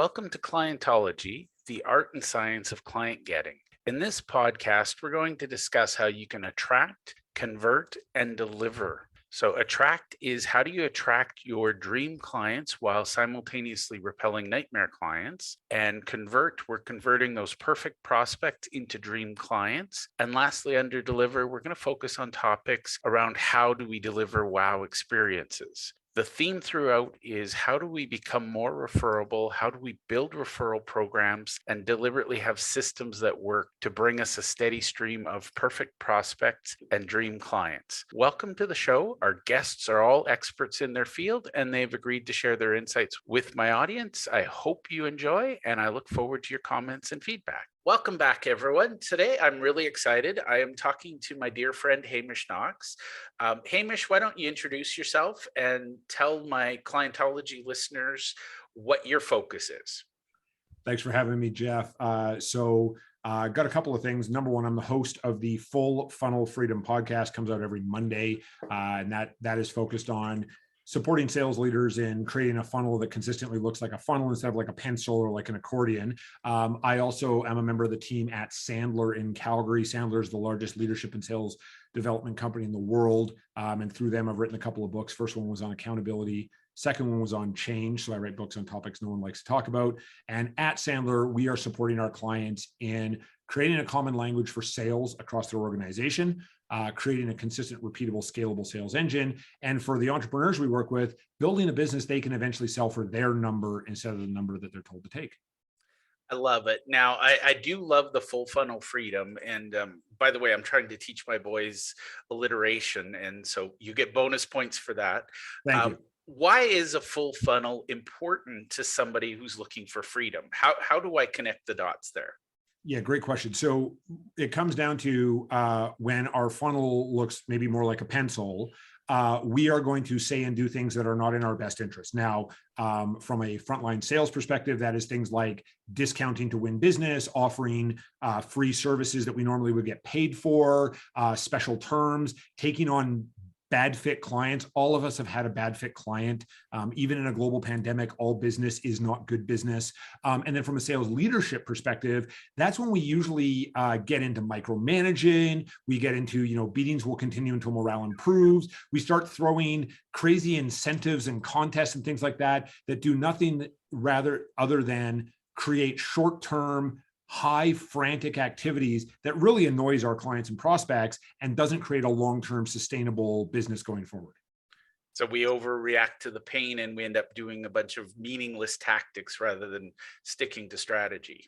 Welcome to Clientology, the art and science of client getting. In this podcast, we're going to discuss how you can attract, convert, and deliver. So attract is how do you attract your dream clients while simultaneously repelling nightmare clients? And convert, we're converting those perfect prospects into dream clients. And lastly, under deliver, we're going to focus on topics around how do we deliver wow experiences. The theme throughout is how do we become more referable? How do we build referral programs and deliberately have systems that work to bring us a steady stream of perfect prospects and dream clients? Welcome to the show. Our guests are all experts in their field and they've agreed to share their insights with my audience. I hope you enjoy and I look forward to your comments and feedback. Welcome back, everyone. Today, I'm really excited. I am talking to my dear friend, Hamish Knox. Hamish, why don't you introduce yourself and tell my Clientology listeners what your focus is? Thanks for having me, Jeff. Got a couple of things. Number one, I'm the host of the Full Funnel Freedom podcast, comes out every Monday, and that is focused on supporting sales leaders in creating a funnel that consistently looks like a funnel instead of like a pencil or like an accordion. I also am a member of the team at Sandler in Calgary. Sandler is the largest leadership and sales development company in the world. And through them, I've written a couple of books. First one was on accountability. Second one was on change. So I write books on topics no one likes to talk about. And at Sandler, we are supporting our clients in creating a common language for sales across their organization, creating a consistent, repeatable, scalable sales engine. And for the entrepreneurs we work with, building a business they can eventually sell for their number instead of the number that they're told to take. I love it. Now, I do love the full funnel freedom. And by the way, I'm trying to teach my boys alliteration. And so you get bonus points for that. Thank you. Why is a full funnel important to somebody who's looking for freedom? How do I connect the dots there? Yeah, great question. So it comes down to when our funnel looks maybe more like a pencil, we are going to say and do things that are not in our best interest. Now, from a frontline sales perspective, that is things like discounting to win business, offering free services that we normally would get paid for, special terms, taking on bad fit clients. All of us have had a bad fit client. Even in a global pandemic, all business is not good business. And then from a sales leadership perspective, that's when we usually get into micromanaging. We get into, beatings will continue until morale improves. We start throwing crazy incentives and contests and things like that do nothing rather other than create short-term, high frantic activities that really annoys our clients and prospects and doesn't create a long-term sustainable business going forward. So we overreact to the pain and we end up doing a bunch of meaningless tactics rather than sticking to strategy.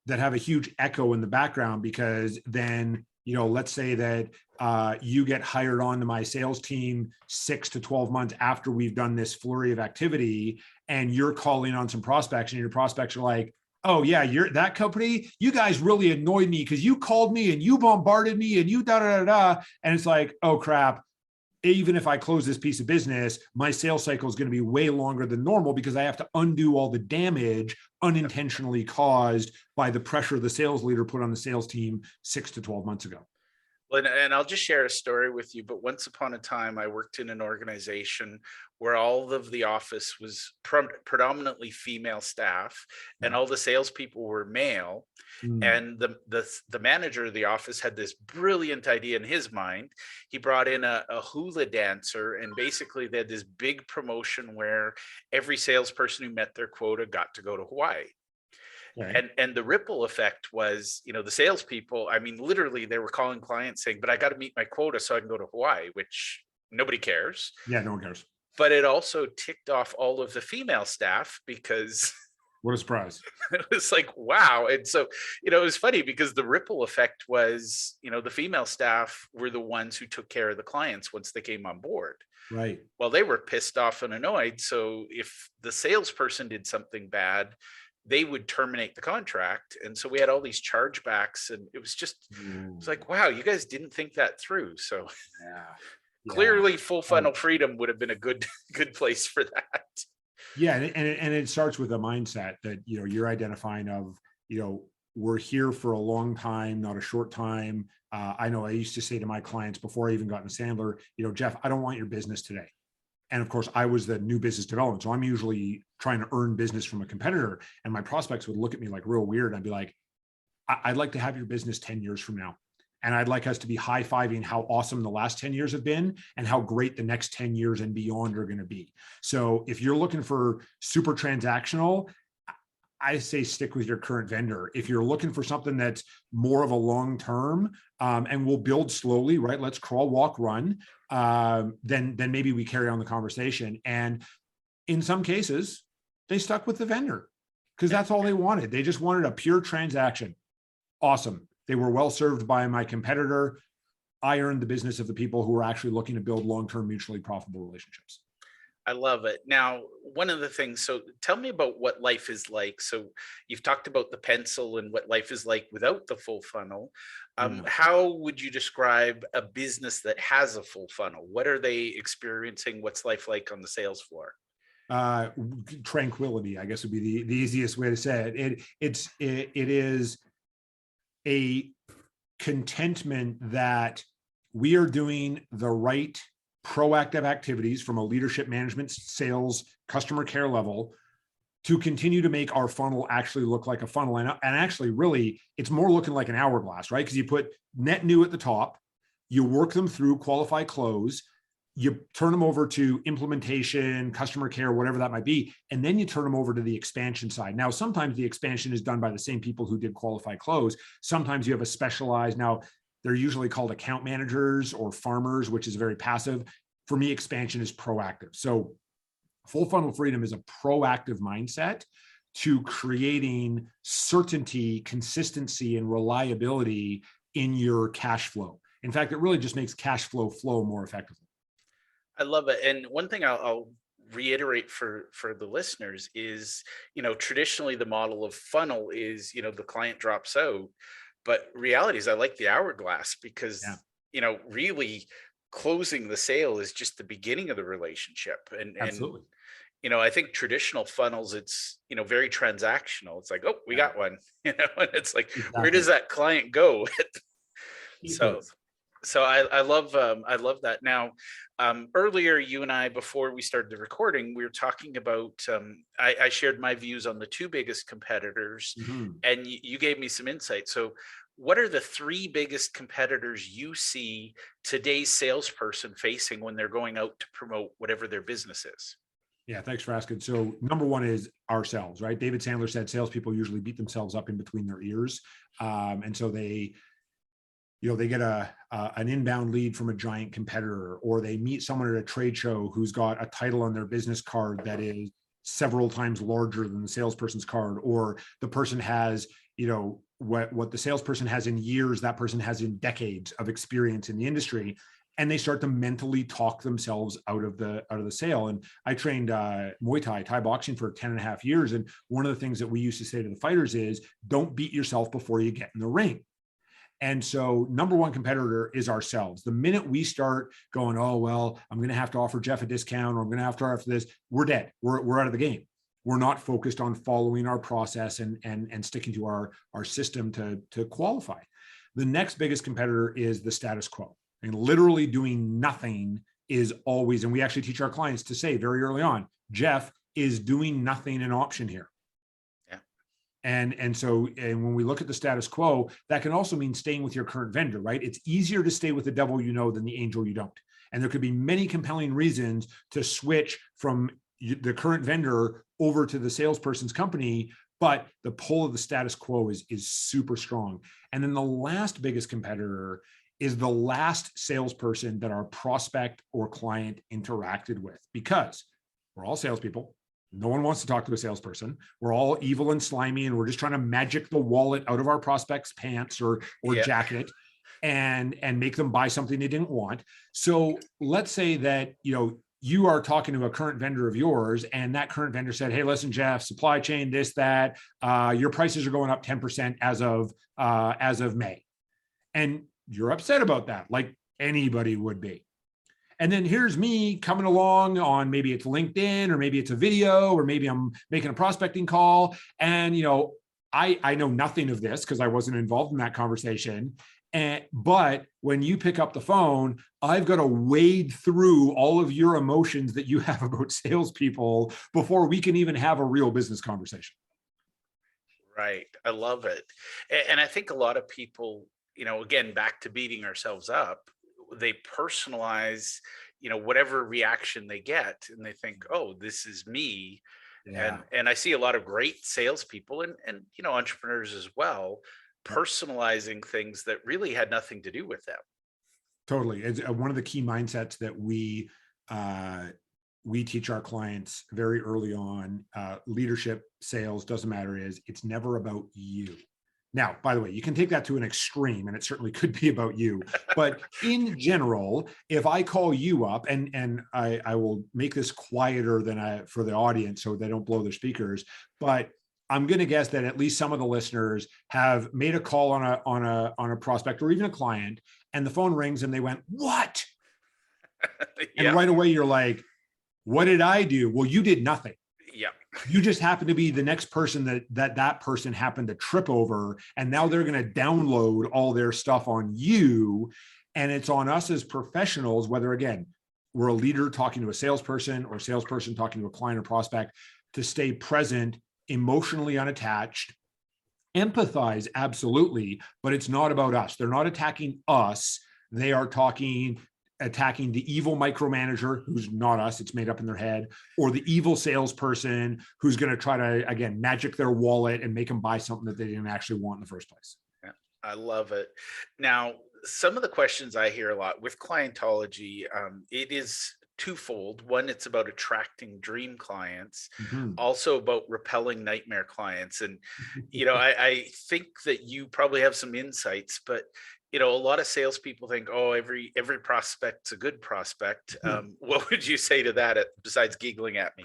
That have a huge echo in the background because then, let's say that you get hired onto my sales team 6 to 12 months after we've done this flurry of activity and you're calling on some prospects and your prospects are like, oh yeah, you're that company. You guys really annoyed me because you called me and you bombarded me and you da. And it's like, oh crap. Even if I close this piece of business, my sales cycle is going to be way longer than normal because I have to undo all the damage unintentionally caused by the pressure the sales leader put on the sales team 6 to 12 months ago. Well, and I'll just share a story with you, but once upon a time, I worked in an organization where all of the office was predominantly female staff and all the salespeople were male. And the manager of the office had this brilliant idea in his mind. He brought in a hula dancer and basically they had this big promotion where every salesperson who met their quota got to go to Hawaii. Okay. And the ripple effect was, the salespeople, literally they were calling clients saying, but I got to meet my quota so I can go to Hawaii, which nobody cares. Yeah, no one cares. But it also ticked off all of the female staff because what a surprise. It was like, wow. And so, it was funny because the ripple effect was, the female staff were the ones who took care of the clients once they came on board. Right. Well, they were pissed off and annoyed. So if the salesperson did something bad, they would terminate the contract. And so we had all these chargebacks and it was just, it was like, wow, you guys didn't think that through. So clearly full funnel freedom would have been a good place for that. Yeah. And it starts with a mindset that, you're identifying of, we're here for a long time, not a short time. I know I used to say to my clients before I even got in Sandler, Jeff, I don't want your business today. And of course, I was the new business development. So I'm usually trying to earn business from a competitor. And my prospects would look at me like real weird. I'd be like, I'd like to have your business 10 years from now. And I'd like us to be high-fiving how awesome the last 10 years have been and how great the next 10 years and beyond are going to be. So if you're looking for super transactional, I say stick with your current vendor. If you're looking for something that's more of a long-term and we'll build slowly, right? Let's crawl, walk, run. Then maybe we carry on the conversation. And in some cases, they stuck with the vendor because that's all they wanted. They just wanted a pure transaction. Awesome. They were well served by my competitor. I earned the business of the people who were actually looking to build long-term mutually profitable relationships. I love it. Now, one of the things, so tell me about what life is like. So you've talked about the pencil and what life is like without the full funnel. How would you describe a business that has a full funnel? What are they experiencing? What's life like on the sales floor? Tranquility, I guess would be the easiest way to say it. It is a contentment that we are doing the right proactive activities from a leadership, management, sales, customer care level to continue to make our funnel actually look like a funnel. And actually, really, it's more looking like an hourglass, right? Because you put net new at the top, you work them through qualify, close, you turn them over to implementation, customer care, whatever that might be, and then you turn them over to the expansion side. Now, sometimes the expansion is done by the same people who did qualify, close. Sometimes you have a specialized, now they're usually called account managers or farmers, which is very passive. For me, expansion is proactive. So full funnel freedom is a proactive mindset to creating certainty, consistency, and reliability in your cash flow. In fact, it really just makes cash flow more effectively. I love it. And one thing I'll reiterate for the listeners is, traditionally the model of funnel is, the client drops out, but reality is I like the hourglass because, really closing the sale is just the beginning of the relationship. Absolutely. And I think traditional funnels, it's, very transactional. It's like, oh, we got one, and it's like, where does that client go? So I love that. Now, earlier, you and I, before we started the recording, we were talking about, I shared my views on the two biggest competitors, and you gave me some insight. So what are the three biggest competitors you see today's salesperson facing when they're going out to promote whatever their business is? Yeah, thanks for asking. So number one is ourselves, right? David Sandler said salespeople usually beat themselves up in between their ears. And so they get an inbound lead from a giant competitor, or they meet someone at a trade show who's got a title on their business card that is several times larger than the salesperson's card, or the person has, what the salesperson has in years, that person has in decades of experience in the industry, and they start to mentally talk themselves out of the sale. And I trained Muay Thai boxing for 10.5 years. And one of the things that we used to say to the fighters is, don't beat yourself before you get in the ring. And so number one competitor is ourselves. The minute we start going, oh, well, I'm going to have to offer Jeff a discount, or I'm going to have to offer this, we're dead. We're out of the game. We're not focused on following our process and sticking to our system to qualify. The next biggest competitor is the status quo. And literally doing nothing is always, and we actually teach our clients to say very early on, Jeff, is doing nothing an option here? And so when we look at the status quo, that can also mean staying with your current vendor, right? It's easier to stay with the devil you know than the angel you don't. And there could be many compelling reasons to switch from the current vendor over to the salesperson's company, but the pull of the status quo is super strong. And then the last biggest competitor is the last salesperson that our prospect or client interacted with, because we're all salespeople. No one wants to talk to a salesperson. We're all evil and slimy, and we're just trying to magic the wallet out of our prospect's pants or jacket and make them buy something they didn't want. So let's say that, you are talking to a current vendor of yours, and that current vendor said, hey, listen, Jeff, supply chain, this, that, your prices are going up 10% as of May. And you're upset about that, like anybody would be. And then here's me coming along on, maybe it's LinkedIn, or maybe it's a video, or maybe I'm making a prospecting call. And, I know nothing of this because I wasn't involved in that conversation. But when you pick up the phone, I've got to wade through all of your emotions that you have about salespeople before we can even have a real business conversation. Right. I love it. And I think a lot of people, again, back to beating ourselves up, they personalize, whatever reaction they get, and they think, oh, this is me. Yeah. And I see a lot of great salespeople and entrepreneurs as well, personalizing things that really had nothing to do with them. Totally. It's one of the key mindsets that we teach our clients very early on. Leadership, sales, doesn't matter, it's never about you. Now, by the way, you can take that to an extreme, and it certainly could be about you. But in general, if I call you up, and I will make this quieter than for the audience so they don't blow their speakers, but I'm going to guess that at least some of the listeners have made a call on a prospect or even a client, and the phone rings and they went, "What?" Yeah. And right away you're like, "What did I do?" Well, you did nothing. Yeah. You just happen to be the next person that person happened to trip over, and now they're going to download all their stuff on you. And it's on us as professionals, whether, again, we're a leader talking to a salesperson or a salesperson talking to a client or prospect, to stay present, emotionally unattached, empathize, absolutely, but it's not about us. They're not attacking us. They are attacking the evil micromanager, who's not us, it's made up in their head, or the evil salesperson who's going to try to, again, magic their wallet and make them buy something that they didn't actually want in the first place. Yeah, I love it. Now, some of the questions I hear a lot with Clientology, it is twofold. One, it's about attracting dream clients, also about repelling nightmare clients. And, I think that you probably have some insights, but a lot of salespeople think, oh, every prospect's a good prospect. What would you say to that besides giggling at me?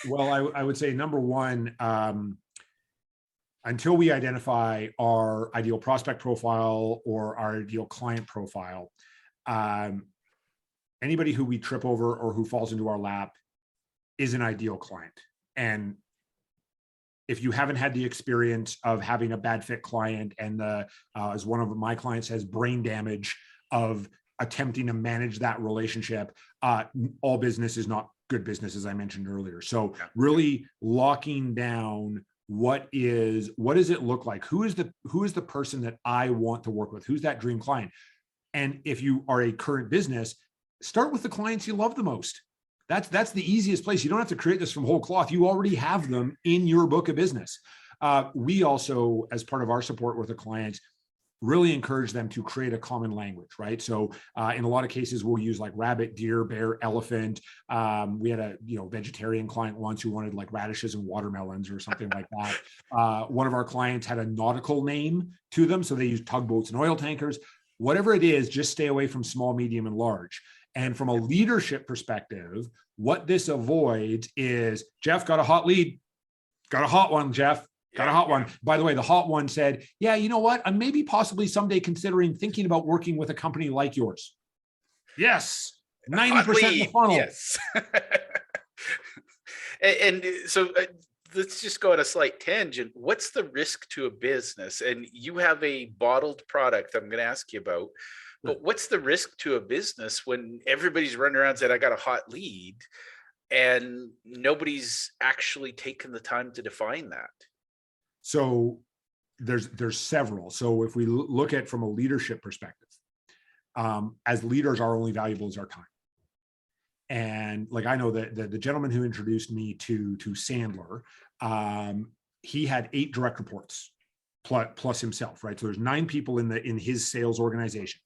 Well, I would say, number one, until we identify our ideal prospect profile or our ideal client profile, anybody who we trip over or who falls into our lap is an ideal client. And if you haven't had the experience of having a bad fit client and as one of my clients has, brain damage of attempting to manage that relationship, all business is not good business, as I mentioned earlier. So really locking down what does it look like? Who is the person that I want to work with? Who's that dream client? And if you are a current business, start with the clients you love the most. That's the easiest place. You don't have to create this from whole cloth. You already have them in your book of business. We also, as part of our support with the clients, really encourage them to create a common language, right? So in a lot of cases, we'll use like rabbit, deer, bear, elephant. We had a vegetarian client once who wanted like radishes and watermelons or something like that. One of our clients had a nautical name to them, so they used tugboats and oil tankers. Whatever it is, just stay away from small, medium, and large. And from a leadership perspective, what this avoids is, Jeff, got a hot lead. Got a hot one, Jeff. Got a hot one. By the way, the hot one said, yeah, you know what? I'm maybe possibly someday thinking about working with a company like yours. Yes. 90% of the funnel. Yes. and so let's just go on a slight tangent. What's the risk to a business? And you have a bottled product I'm going to ask you about. But what's the risk to a business when everybody's running around and said, I got a hot lead, and nobody's actually taken the time to define that? So there's several. So if we look at from a leadership perspective, as leaders, our only valuable is our time. And like, I know that the gentleman who introduced me to Sandler, he had 8 direct reports plus himself, right? So there's 9 people in his sales organization.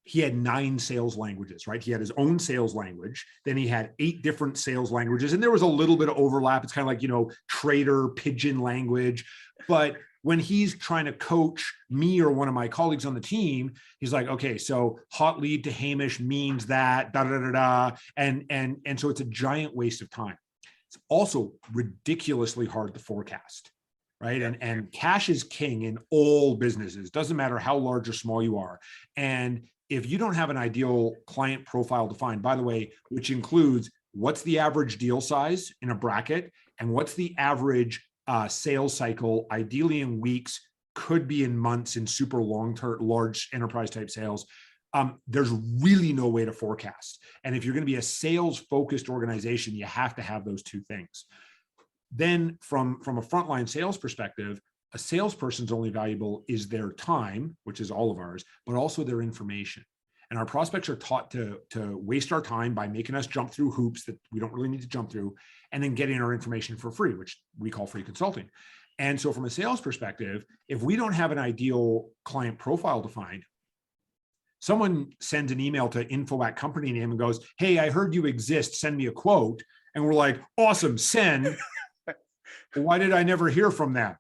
He had 9 sales languages, right? He had his own sales language. Then he had 8 different sales languages. And there was a little bit of overlap. It's kind of like, trader pidgin language. But when he's trying to coach me or one of my colleagues on the team, he's like, okay, so hot lead to Hamish means that, da, da, da, da. And so it's a giant waste of time. It's also ridiculously hard to forecast, right? And cash is king in all businesses. Doesn't matter how large or small you are. And if you don't have an ideal client profile defined, by the way, which includes what's the average deal size in a bracket and what's the average sales cycle, ideally in weeks, could be in months in super long-term, large enterprise type sales. There's really no way to forecast. And if you're going to be a sales-focused organization, you have to have those two things. Then from a frontline sales perspective, a salesperson's only valuable is their time, which is all of ours, but also their information. And our prospects are taught to waste our time by making us jump through hoops that we don't really need to jump through, and then getting our information for free, which we call free consulting. And so from a sales perspective, if we don't have an ideal client profile defined, someone sends an email to info@company name and goes, "Hey, I heard you exist, send me a quote." And we're like, "Awesome, send." Why did I never hear from them?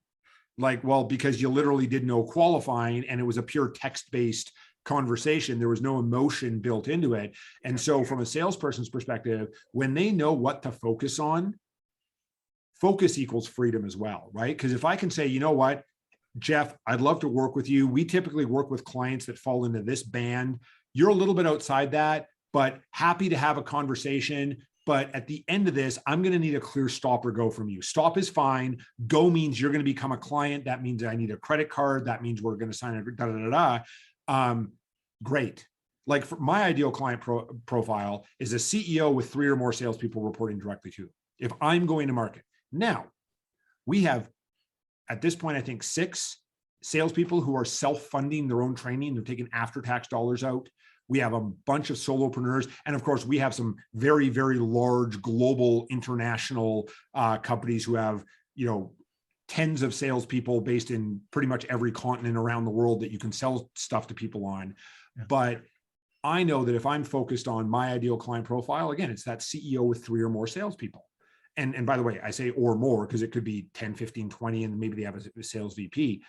Like, well, because you literally did no qualifying and it was a pure text-based conversation. There was no emotion built into it. And so from a salesperson's perspective, when they know what to focus on, focus equals freedom as well, right? Because if I can say, you know what, Jeff, I'd love to work with you. We typically work with clients that fall into this band. You're a little bit outside that, but happy to have a conversation. But at the end of this, I'm going to need a clear stop or go from you. Stop is fine. Go means you're going to become a client. That means I need a credit card. That means we're going to sign a great. Like for my ideal client profile is a CEO with 3 or more salespeople reporting directly to them. If I'm going to market. Now, we have at this point, I think 6 salespeople who are self-funding their own training. They're taking after-tax dollars out. We have a bunch of solopreneurs. And of course, we have some very, very large global international companies who have, tens of salespeople based in pretty much every continent around the world that you can sell stuff to people on. Yeah. But I know that if I'm focused on my ideal client profile, again, it's that CEO with 3 or more salespeople. And by the way, I say or more because it could be 10, 15, 20, and maybe they have a sales VP.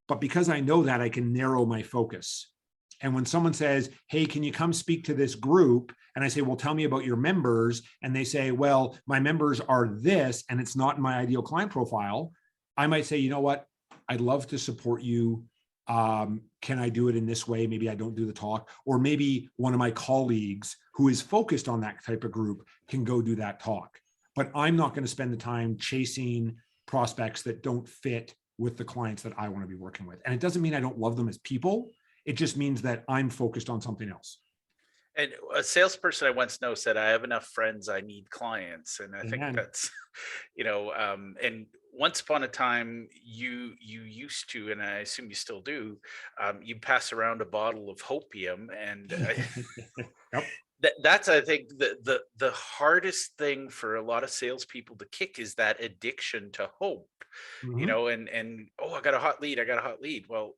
But because I know that, I can narrow my focus. And when someone says, "Hey, can you come speak to this group?" And I say, "Well, tell me about your members." And they say, "Well, my members are this, and it's not my ideal client profile." I might say, "You know what? I'd love to support you. Can I do it in this way? Maybe I don't do the talk, or maybe one of my colleagues who is focused on that type of group can go do that talk." But I'm not going to spend the time chasing prospects that don't fit with the clients that I want to be working with. And it doesn't mean I don't love them as people. It just means that I'm focused on something else. And a salesperson I once know said, "I have enough friends, I need clients." And I think that's, and once upon a time, you used to, and I assume you still do, you pass around a bottle of hopium, and Yep. That's, I think, the hardest thing for a lot of salespeople to kick is that addiction to hope. Mm-hmm. And oh, I got a hot lead. Well,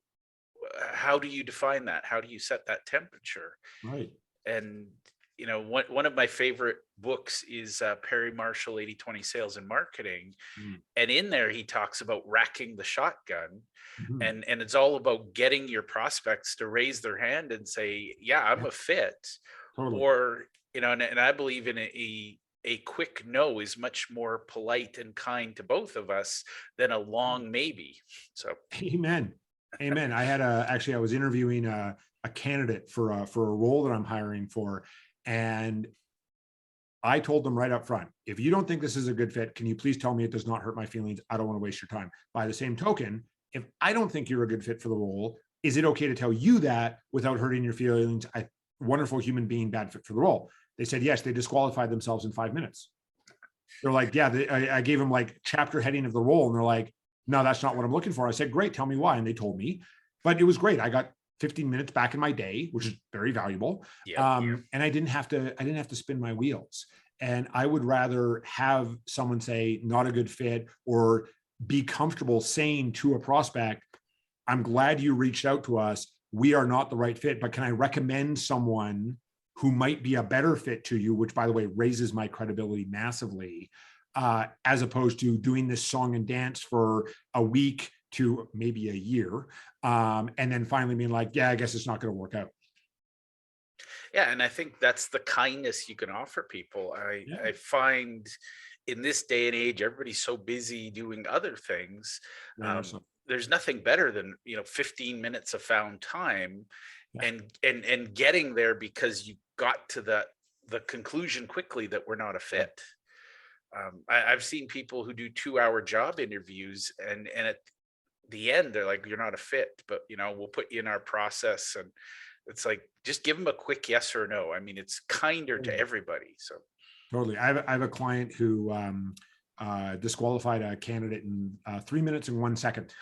how do you define that? How do you set that temperature? Right. And one of my favorite books is Perry Marshall, 80/20 Sales and Marketing. And in there, he talks about racking the shotgun. Mm-hmm. And it's all about getting your prospects to raise their hand and say, "Yeah, I'm a fit." Totally. Or, and I believe in a quick no is much more polite and kind to both of us than a long maybe. So Amen. Amen. I was interviewing a candidate for a role that I'm hiring for. And I told them right up front, "If you don't think this is a good fit, can you please tell me it does not hurt my feelings? I don't want to waste your time." By the same token, if I don't think you're a good fit for the role, is it okay to tell you that without hurting your feelings? Wonderful human being, bad fit for the role. They said yes. They disqualified themselves in 5 minutes. They're like, "Yeah." I gave them like chapter heading of the role, and they're like, "No, that's not what I'm looking for." I said, "Great, tell me why." And they told me, but it was great. I got 15 minutes back in my day, which is very valuable. And I didn't have to spin my wheels. And I would rather have someone say not a good fit, or be comfortable saying to a prospect, "I'm glad you reached out to us. We are not the right fit, but can I recommend someone who might be a better fit to you?" Which, by the way, raises my credibility massively, as opposed to doing this song and dance for a week to maybe a year. And then finally being like, "Yeah, I guess it's not going to work out." Yeah. And I think that's the kindness you can offer people. I find in this day and age, everybody's so busy doing other things. There's nothing better than 15 minutes of found time, and getting there because you got to the conclusion quickly that we're not a fit. I've seen people who do 2-hour job interviews, and the end, they're like, you're not a fit, but we'll put you in our process. And it's like, just give them a quick yes or no. I mean, it's kinder to everybody. So Totally. I have a client who disqualified a candidate in 3 minutes and 1 second.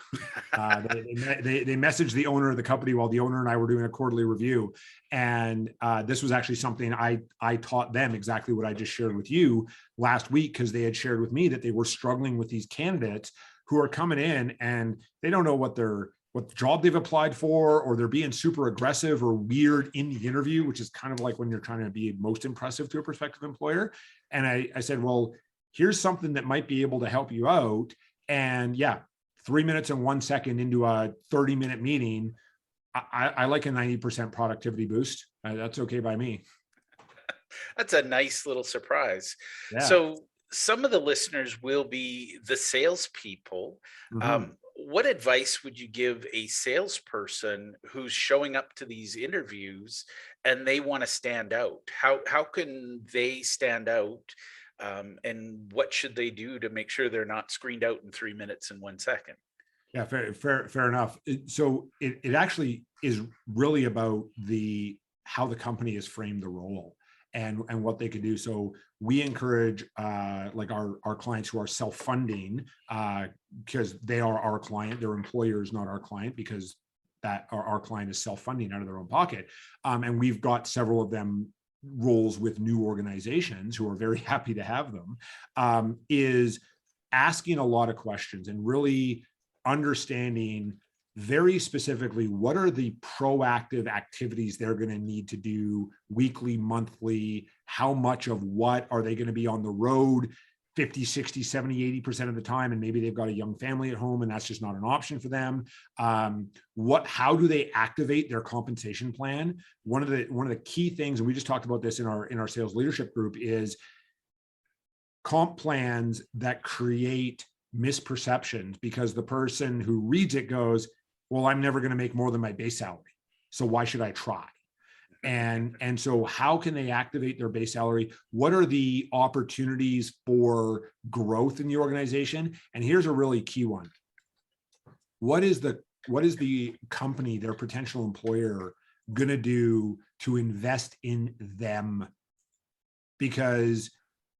They messaged the owner of the company while the owner and I were doing a quarterly review. And this was actually something I taught them exactly what I just shared with you last week, because they had shared with me that they were struggling with these candidates who are coming in and they don't know what job they've applied for, or they're being super aggressive or weird in the interview, which is kind of like when you're trying to be most impressive to a prospective employer. And I said, well, here's something that might be able to help you out. And yeah, 3 minutes and 1 second into a 30-minute meeting, I like a 90% productivity boost. That's okay by me. That's a nice little surprise. Yeah. So some of the listeners will be the salespeople. Mm-hmm. What advice would you give a salesperson who's showing up to these interviews and they want to stand out? How can they stand out? And what should they do to make sure they're not screened out in 3 minutes and 1 second? Yeah, fair enough. So it actually is really about how the company has framed the role and what they could do. So we encourage like our clients who are self-funding, because they are our client. Their employer is not our client, because our client is self-funding out of their own pocket. And we've got several of them roles with new organizations who are very happy to have them, is asking a lot of questions and really understanding very specifically what are the proactive activities they're going to need to do weekly, monthly, how much of what are they going to be on the road 50, 60, 70, 80% of the time, and maybe they've got a young family at home and that's just not an option for them. How do they activate their compensation plan? One of the key things, and we just talked about this in our sales leadership group, is comp plans that create misperceptions, because the person who reads it goes, well, I'm never going to make more than my base salary, so why should I try? And so how can they activate their base salary? What are the opportunities for growth in the organization? And here's a really key one. What is the company, their potential employer, going to do to invest in them? Because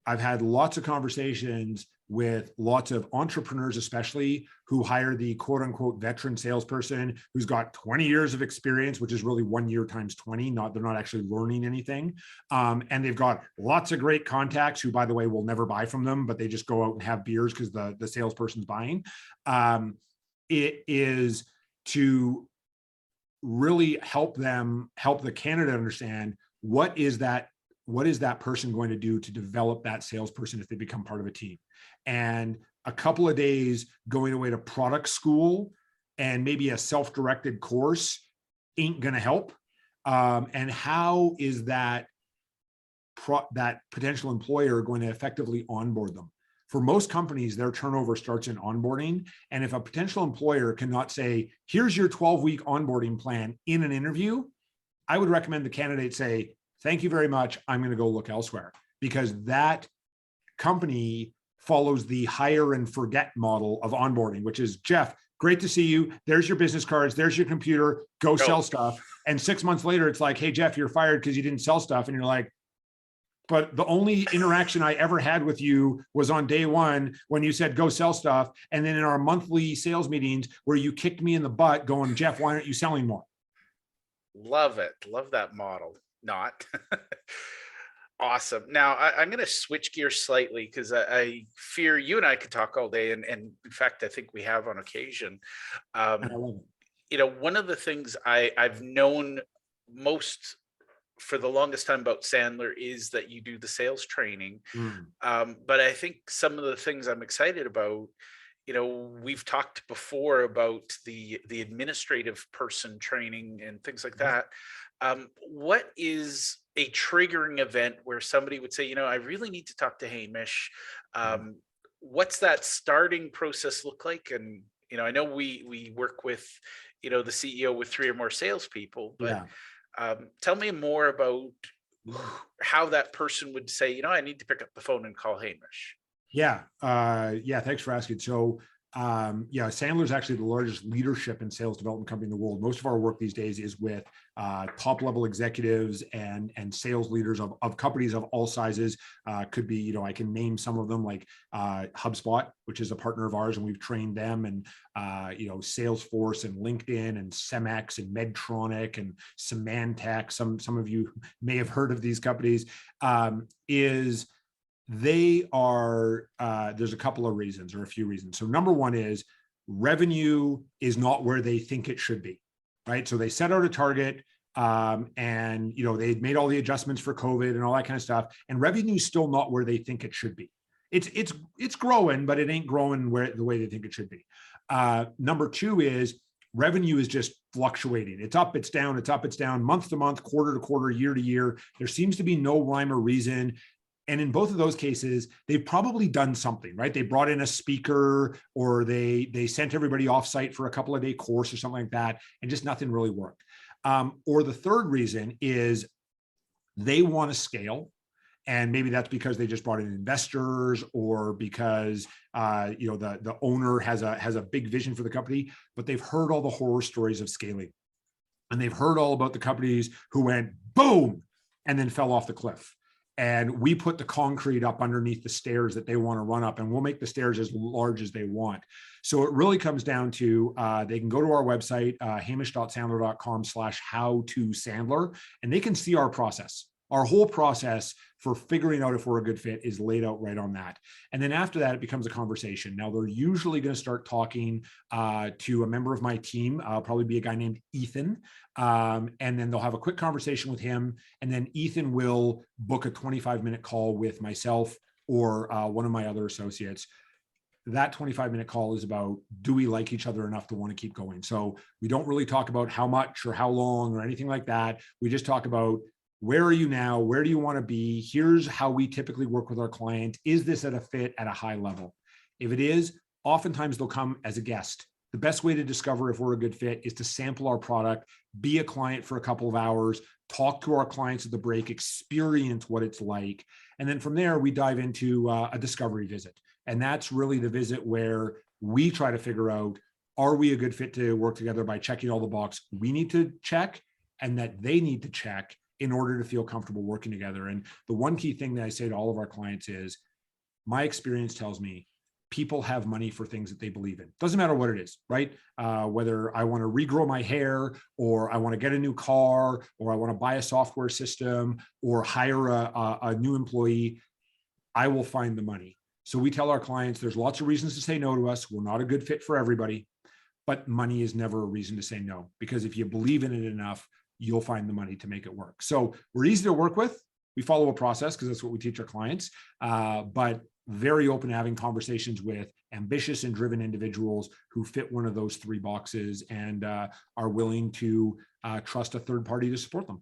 I've had lots of conversations with lots of entrepreneurs, especially, who hire the quote unquote veteran salesperson who's got 20 years of experience, which is really 1 year times 20. They're not actually learning anything. And they've got lots of great contacts who, by the way, will never buy from them, but they just go out and have beers because the salesperson's buying. It is to really help the candidate understand what is that person going to do to develop that salesperson if they become part of a team. And a couple of days going away to product school and maybe a self-directed course ain't going to help. And how is that potential employer going to effectively onboard them? For most companies, their turnover starts in onboarding. And if a potential employer cannot say, here's your 12-week onboarding plan in an interview, I would recommend the candidate say, thank you very much, I'm going to go look elsewhere, because that company follows the hire and forget model of onboarding, which is, Jeff, great to see you. There's your business cards. There's your computer. Go sell stuff. And 6 months later, it's like, hey, Jeff, you're fired because you didn't sell stuff. And you're like, but the only interaction I ever had with you was on day one when you said, go sell stuff. And then in our monthly sales meetings where you kicked me in the butt going, Jeff, why aren't you selling more? Love it. Love that model. Not. Awesome. Now I'm going to switch gears slightly, because I fear you and I could talk all day. And in fact, I think we have on occasion. One of the things I've known most for the longest time about Sandler is that you do the sales training. But I think some of the things I'm excited about, we've talked before about the administrative person training and things like that. What is a triggering event where somebody would say, I really need to talk to Hamish? What's that starting process look like? And, I know we work with, the CEO with 3 or more salespeople, but tell me more about how that person would say, I need to pick up the phone and call Hamish. Yeah. Thanks for asking. So Sandler is actually the largest leadership and sales development company in the world. Most of our work these days is with top level executives and sales leaders of companies of all sizes. Could be, I can name some of them, like HubSpot, which is a partner of ours, and we've trained them, and Salesforce and LinkedIn and Cemex and Medtronic and Symantec. Some of you may have heard of these companies. They are, there's a couple of reasons, or a few reasons. So number one is revenue is not where they think it should be, right? So they set out a target, and they'd made all the adjustments for COVID and all that kind of stuff, and revenue is still not where they think it should be. It's growing, but it ain't growing the way they think it should be. Number two is revenue is just fluctuating. It's up, it's down, it's up, it's down, month to month, quarter to quarter, year to year. There seems to be no rhyme or reason. And in both of those cases, they've probably done something, right? They brought in a speaker, or they sent everybody offsite for a couple of day course or something like that, and just nothing really worked. Or the third reason is they want to scale. And maybe that's because they just brought in investors, or because the owner has a big vision for the company, but they've heard all the horror stories of scaling. And they've heard all about the companies who went boom and then fell off the cliff. And we put the concrete up underneath the stairs that they want to run up, and we'll make the stairs as large as they want. So it really comes down to, they can go to our website, hamish.sandler.com/how-to-Sandler, and they can see our process. Our whole process for figuring out if we're a good fit is laid out right on that. And then after that, it becomes a conversation. Now, they're usually going to start talking to a member of my team, probably be a guy named Ethan. And then they'll have a quick conversation with him. And then Ethan will book a 25-minute call with myself or one of my other associates. That 25-minute call is about, do we like each other enough to want to keep going? So we don't really talk about how much or how long or anything like that. We just talk about, where are you now? Where do you want to be? Here's how we typically work with our client. Is this at a fit at a high level? If it is, oftentimes they'll come as a guest. The best way to discover if we're a good fit is to sample our product, be a client for a couple of hours, talk to our clients at the break, experience what it's like. And then from there, we dive into a discovery visit. And that's really the visit where we try to figure out, are we a good fit to work together by checking all the boxes we need to check and that they need to check in order to feel comfortable working together. And the one key thing that I say to all of our clients is, my experience tells me people have money for things that they believe in. Doesn't matter what it is, right? Whether I want to regrow my hair, or I want to get a new car, or I want to buy a software system, or hire a new employee, I will find the money. So we tell our clients there's lots of reasons to say no to us. We're not a good fit for everybody, but money is never a reason to say no, because if you believe in it enough, you'll find the money to make it work. So we're easy to work with. We follow a process because that's what we teach our clients, but very open to having conversations with ambitious and driven individuals who fit one of those three boxes and are willing to trust a third party to support them.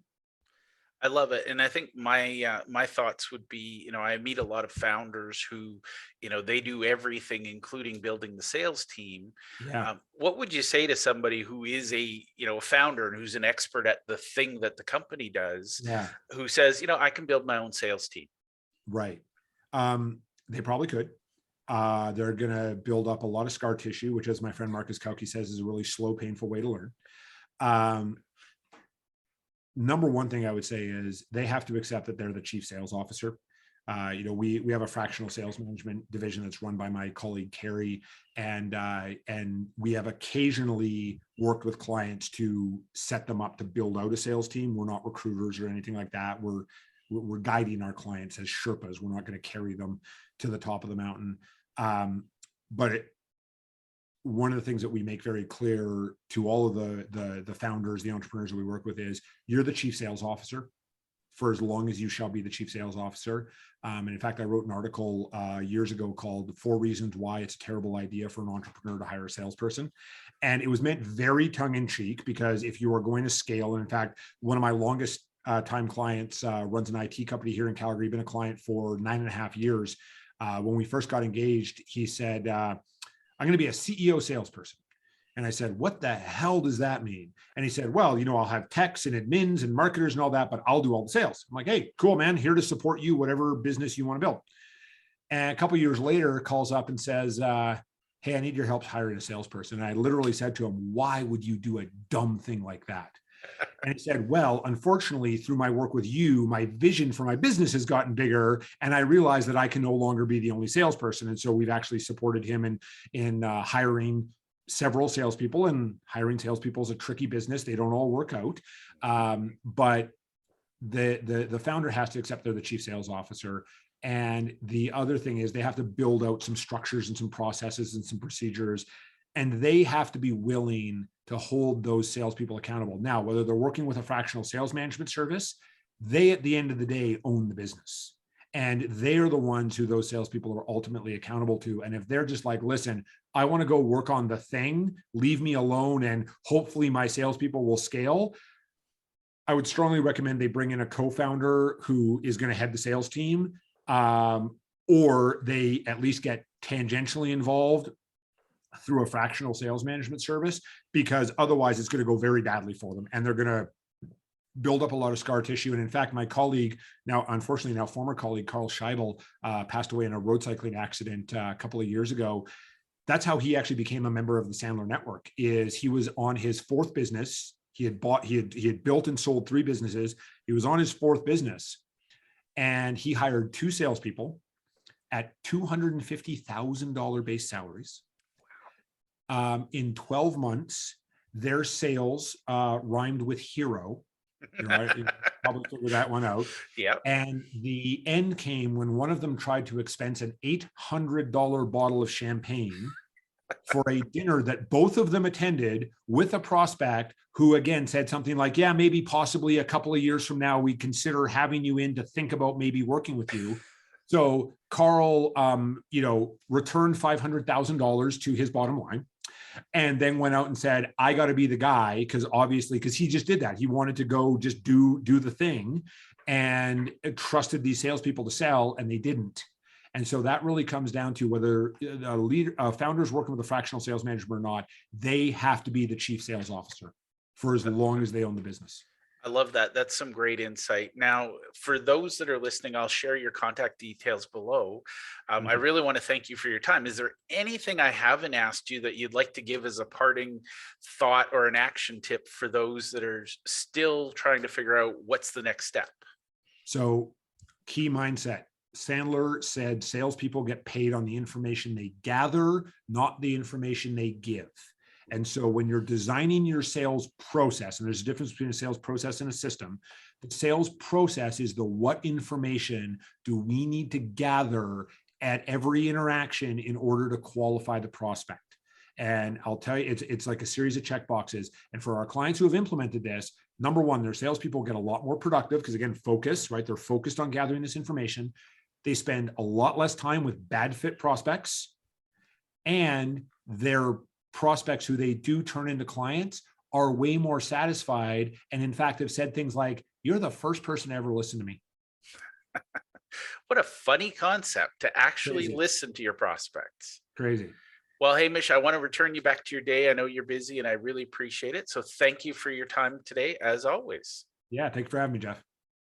I love it. And I think my thoughts would be, I meet a lot of founders who, they do everything, including building the sales team. Yeah. What would you say to somebody who is a founder and who's an expert at the thing that the company does, Yeah. who says, I can build my own sales team? Right. They probably could. They're going to build up a lot of scar tissue, which, as my friend Marcus Kauke says, is a really slow, painful way to learn. Number one thing I would say is they have to accept that they're the chief sales officer. We have a fractional sales management division that's run by my colleague Carrie, and we have occasionally worked with clients to set them up to build out a sales team. We're not recruiters or anything like that. We're guiding our clients as Sherpas. We're not going to carry them to the top of the mountain. One of the things that we make very clear to all of the founders, the entrepreneurs that we work with, is you're the chief sales officer for as long as you shall be the chief sales officer. And in fact, I wrote an article years ago called 4 Reasons Why It's a Terrible Idea for an Entrepreneur to Hire a Salesperson. And it was meant very tongue in cheek, because if you are going to scale, and in fact, one of my longest time clients runs an IT company here in Calgary, been a client for 9.5 years. When we first got engaged, he said, I'm going to be a CEO salesperson. And I said, what the hell does that mean? And he said, well, I'll have techs and admins and marketers and all that, but I'll do all the sales. I'm like, hey, cool, man, here to support you, whatever business you want to build. And a couple of years later, calls up and says, hey, I need your help hiring a salesperson. And I literally said to him, why would you do a dumb thing like that? And he said, well, unfortunately, through my work with you, my vision for my business has gotten bigger. And I realized that I can no longer be the only salesperson. And so we've actually supported him in hiring several salespeople, and hiring salespeople is a tricky business. They don't all work out. But the founder has to accept they're the chief sales officer. And the other thing is they have to build out some structures and some processes and some procedures, and they have to be willing to hold those salespeople accountable. Now, whether they're working with a fractional sales management service, they at the end of the day own the business. And they are the ones who those salespeople are ultimately accountable to. And if they're just like, listen, I want to go work on the thing, leave me alone, and hopefully my salespeople will scale, I would strongly recommend they bring in a co-founder who is going to head the sales team, or they at least get tangentially involved through a fractional sales management service, because otherwise it's going to go very badly for them, and they're going to build up a lot of scar tissue. And in fact, my colleague, unfortunately former colleague, Carl Scheibel, passed away in a road cycling accident a couple of years ago. That's how he actually became a member of the Sandler Network. Is he was on his fourth business. He had built and sold 3 businesses. He was on his 4th business, and he hired 2 salespeople at $250,000 base salaries. In 12 months, their sales rhymed with hero. You probably figured that one out. Yeah. And the end came when one of them tried to expense an $800 bottle of champagne for a dinner that both of them attended with a prospect who, again, said something like, yeah, maybe possibly a couple of years from now, we'd consider having you in to think about maybe working with you. So Carl, returned $500,000 to his bottom line, and then went out and said, I got to be the guy, because he just did that. He wanted to go just do the thing, and trusted these salespeople to sell, and they didn't. And so that really comes down to whether a founder is working with a fractional sales manager or not, they have to be the chief sales officer for as long as they own the business. I love that. That's some great insight. Now, for those that are listening, I'll share your contact details below. I really want to thank you for your time. Is there anything I haven't asked you that you'd like to give as a parting thought or an action tip for those that are still trying to figure out what's the next step? So, key mindset. Sandler said salespeople get paid on the information they gather, not the information they give. And so when you're designing your sales process, and there's a difference between a sales process and a system, the sales process is the what information do we need to gather at every interaction in order to qualify the prospect. And I'll tell you, it's like a series of check boxes. And for our clients who have implemented this, number one, their salespeople get a lot more productive because, again, focus, right? They're focused on gathering this information. They spend a lot less time with bad fit prospects, and their prospects who they do turn into clients are way more satisfied. And in fact, have said things like, you're the first person to ever listen to me. What a funny concept to actually Crazy. Listen to your prospects. Crazy. Well, Hamish, I want to return you back to your day. I know you're busy, and I really appreciate it. So thank you for your time today, as always. Yeah. Thanks for having me, Jeff.